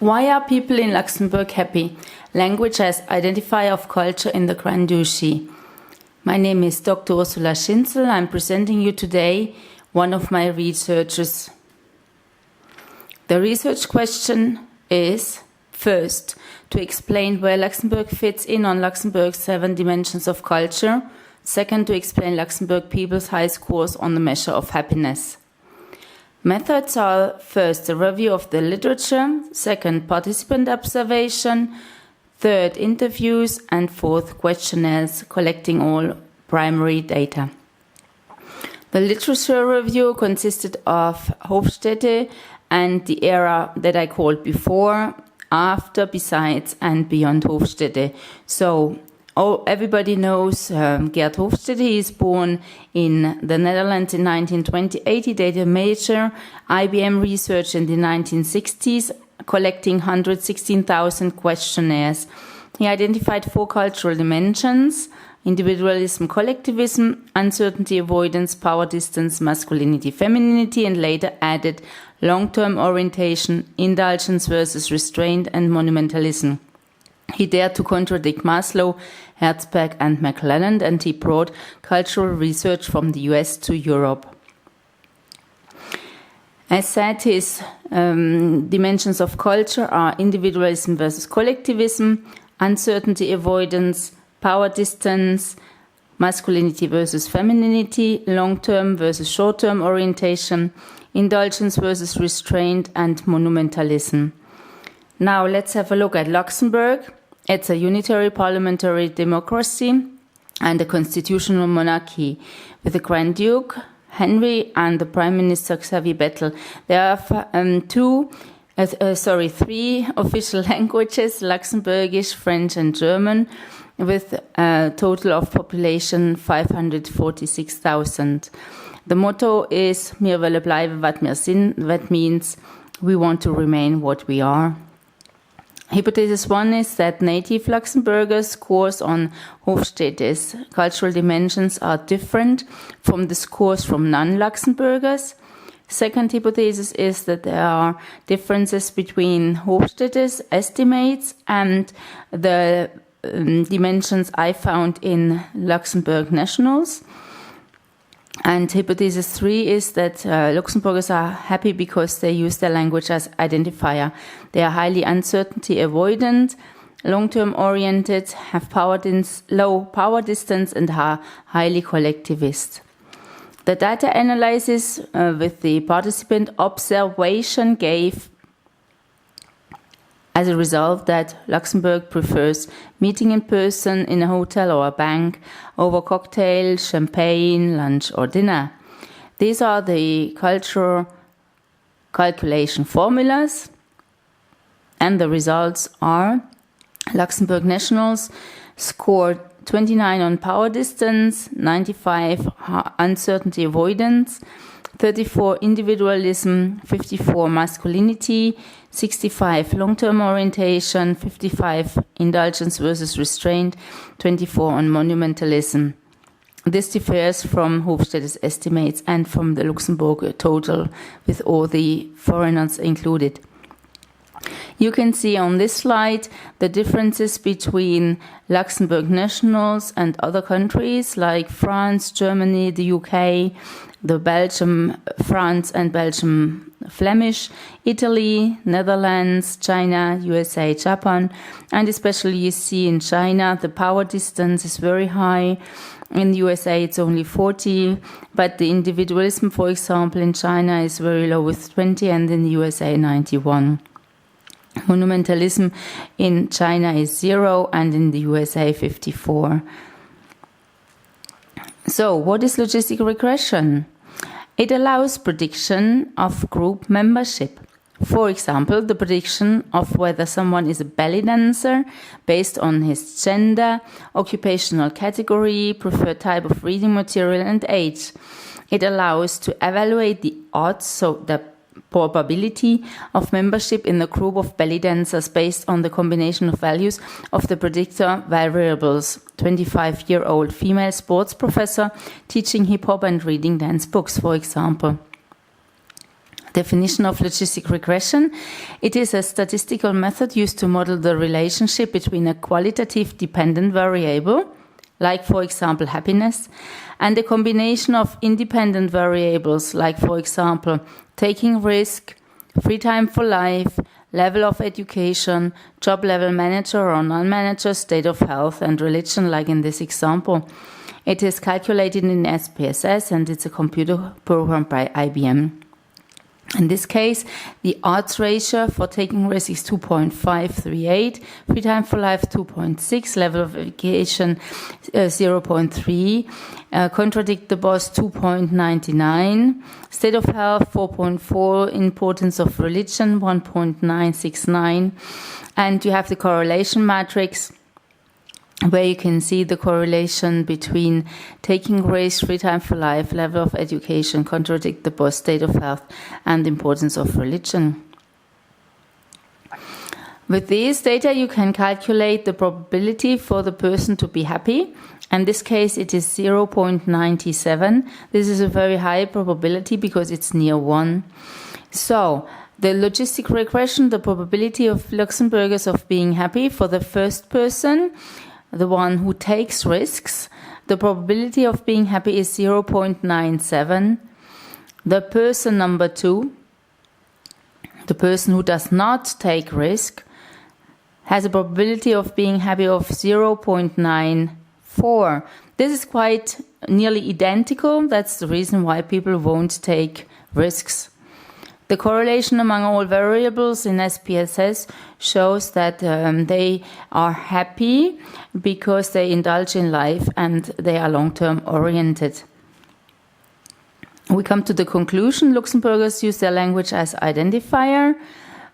Why are people in Luxembourg happy? Language as identifier of culture in the Grand Duchy. My name is Dr. Ursula Schinzel. I'm presenting you today one of my researches. The research question is, first, to explain where Luxembourg fits in on Luxembourg's 7 dimensions of culture. Second, to explain Luxembourg people's high scores on the measure of happiness. Methods are, first, a review of the literature, second, participant observation, third, interviews, and fourth, questionnaires, collecting all primary data. The literature review consisted of Hofstede and the era that I called before, after, besides, and beyond Hofstede. So, everybody knows Gerd Hofstede. He is born in the Netherlands in 1928. He did a major IBM research in the 1960s, collecting 116,000 questionnaires. He identified 4 cultural dimensions: individualism, collectivism, uncertainty, avoidance, power distance, masculinity, femininity, and later added long-term orientation, indulgence versus restraint, and monumentalism. He dared to contradict Maslow, Herzberg, and McClelland, and he brought cultural research from the US to Europe. As said, his dimensions of culture are individualism versus collectivism, uncertainty avoidance, power distance, masculinity versus femininity, long-term versus short-term orientation, indulgence versus restraint, and monumentalism. Now let's have a look at Luxembourg. It's a unitary parliamentary democracy and a constitutional monarchy with the Grand Duke, Henry, and the Prime Minister Xavier Bettel. There are 3 official languages: Luxembourgish, French, and German, with a total of population 546,000. The motto is "Wir willen bleiben wat wir sind." That means we want to remain what we are. Hypothesis 1 is that native Luxembourgers' scores on Hofstede's cultural dimensions are different from the scores from non-Luxembourgers. Second hypothesis is that there are differences between Hofstede's estimates and the dimensions I found in Luxembourg nationals. And hypothesis 3 is that Luxembourgers are happy because they use their language as identifier. They are highly uncertainty avoidant, long-term oriented, have low power distance, and are highly collectivist. The data analysis with the participant observation gave as a result that Luxembourg prefers meeting in person in a hotel or a bank over cocktail, champagne, lunch, or dinner. These are the cultural calculation formulas, and the results are: Luxembourg nationals scored 29 on power distance, 95 uncertainty avoidance, 34 individualism, 54 masculinity, 65 long-term orientation, 55 indulgence versus restraint, 24 on monumentalism. This differs from Hofstede's estimates and from the Luxembourg total, with all the foreigners included. You can see on this slide the differences between Luxembourg nationals and other countries like France, Germany, the UK, the Belgium, France and Belgium Flemish, Italy, Netherlands, China, USA, Japan, and especially you see in China the power distance is very high. In the USA it's only 40, but the individualism, for example, in China is very low with 20, and in the USA 91. Monumentalism in China is 0 and in the USA 54. So, what is logistic regression? It allows prediction of group membership. For example, the prediction of whether someone is a belly dancer based on his gender, occupational category, preferred type of reading material, and age. It allows to evaluate the odds, so the probability of membership in the group of belly dancers based on the combination of values of the predictor variables. 25-year-old female sports professor teaching hip-hop and reading dance books, for example. Definition of logistic regression. It is a statistical method used to model the relationship between a qualitative dependent variable, like for example happiness, and a combination of independent variables, like for example taking risk, free time for life, level of education, job level, manager or non-manager, state of health, and religion, like in this example. It is calculated in SPSS and it's a computer program by IBM. In this case, the odds ratio for taking risk is 2.538, free time for life 2.6, level of education 0.3, contradict the boss 2.99, state of health 4.4, importance of religion 1.969, and you have the correlation matrix, where you can see the correlation between taking risk, free time for life, level of education, contradict the boss, state of health, and importance of religion. With these data, you can calculate the probability for the person to be happy. In this case, it is 0.97. This is a very high probability because it's near 1. So, the logistic regression, the probability of Luxembourgers of being happy for the first person, the one who takes risks, the probability of being happy is 0.97. The person number 2, the person who does not take risk, has a probability of being happy of 0.94. This is quite nearly identical. That's the reason why people won't take risks. The correlation among all variables in SPSS shows that they are happy because they indulge in life and they are long-term oriented. We come to the conclusion. Luxembourgers use their language as identifier.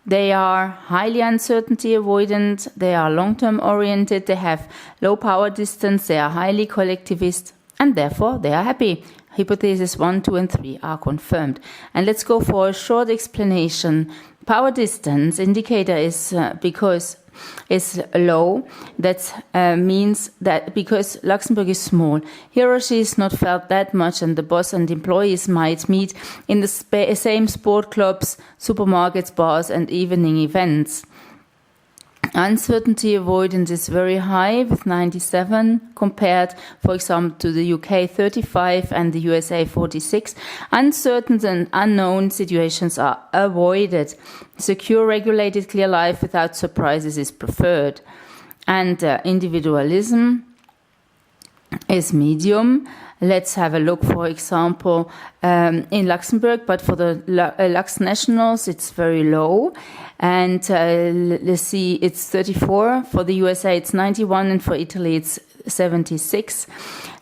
They are highly uncertainty avoidant. They are long-term oriented. They have low power distance. They are highly collectivist, and therefore they are happy. Hypothesis 1, 2, and 3 are confirmed. And let's go for a short explanation. Power distance indicator is because is low. That means that because Luxembourg is small, hierarchy is not felt that much, and the boss and employees might meet in the same sport clubs, supermarkets, bars, and evening events. Uncertainty avoidance is very high with 97 compared, for example, to the UK 35 and the USA 46. Uncertain and unknown situations are avoided. Secure, regulated, clear life without surprises is preferred. And individualism is medium. Let's have a look, for example, in Luxembourg, but for the Lux nationals, it's very low. And let's see, it's 34. For the USA, it's 91, and for Italy, it's 76.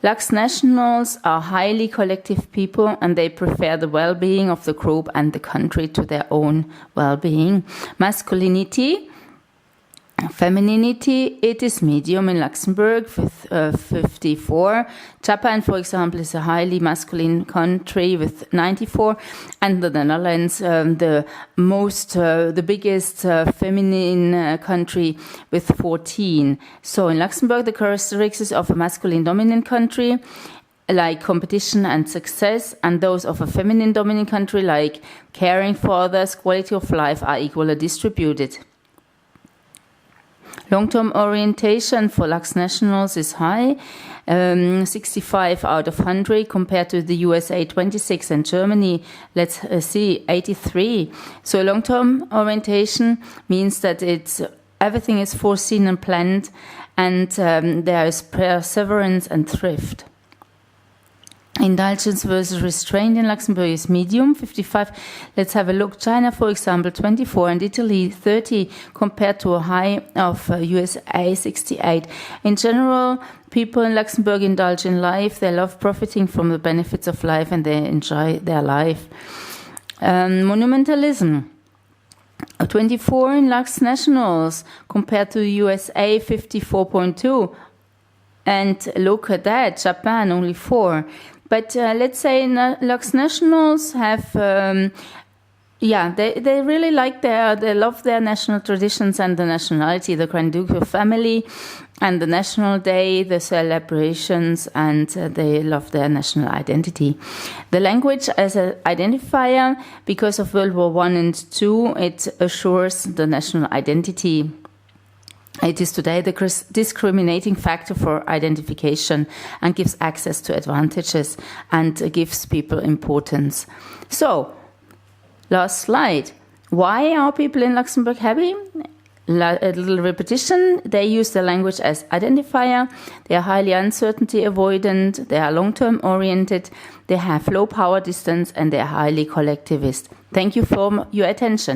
Lux nationals are highly collective people, and they prefer the well-being of the group and the country to their own well-being. Masculinity. Femininity, it is medium in Luxembourg with 54. Japan, for example, is a highly masculine country with 94, and the Netherlands, the biggest feminine country with 14. So in Luxembourg, the characteristics of a masculine dominant country, like competition and success, and those of a feminine dominant country, like caring for others, quality of life, are equally distributed. Long-term orientation for Lux nationals is high, 65 out of 100 compared to the USA 26 and Germany, let's see, 83. So long-term orientation means that everything is foreseen and planned, and there is perseverance and thrift. Indulgence versus restraint in Luxembourg is medium, 55. Let's have a look. China, for example, 24, and Italy, 30, compared to a high of USA, 68. In general, people in Luxembourg indulge in life. They love profiting from the benefits of life, and they enjoy their life. Monumentalism. 24 in Lux nationals, compared to USA, 54.2. And look at that, Japan, only 4. But let's say Lux nationals have Yeah, they really like they love their national traditions and the nationality, the Grand Ducal family and the National Day, the celebrations, and they love their national identity. The language as an identifier, because of World War I and II, it assures the national identity. It is today the discriminating factor for identification and gives access to advantages and gives people importance. So, last slide. Why are people in Luxembourg happy? A little repetition. They use the language as identifier. They are highly uncertainty avoidant. They are long-term oriented. They have low power distance and they are highly collectivist. Thank you for your attention.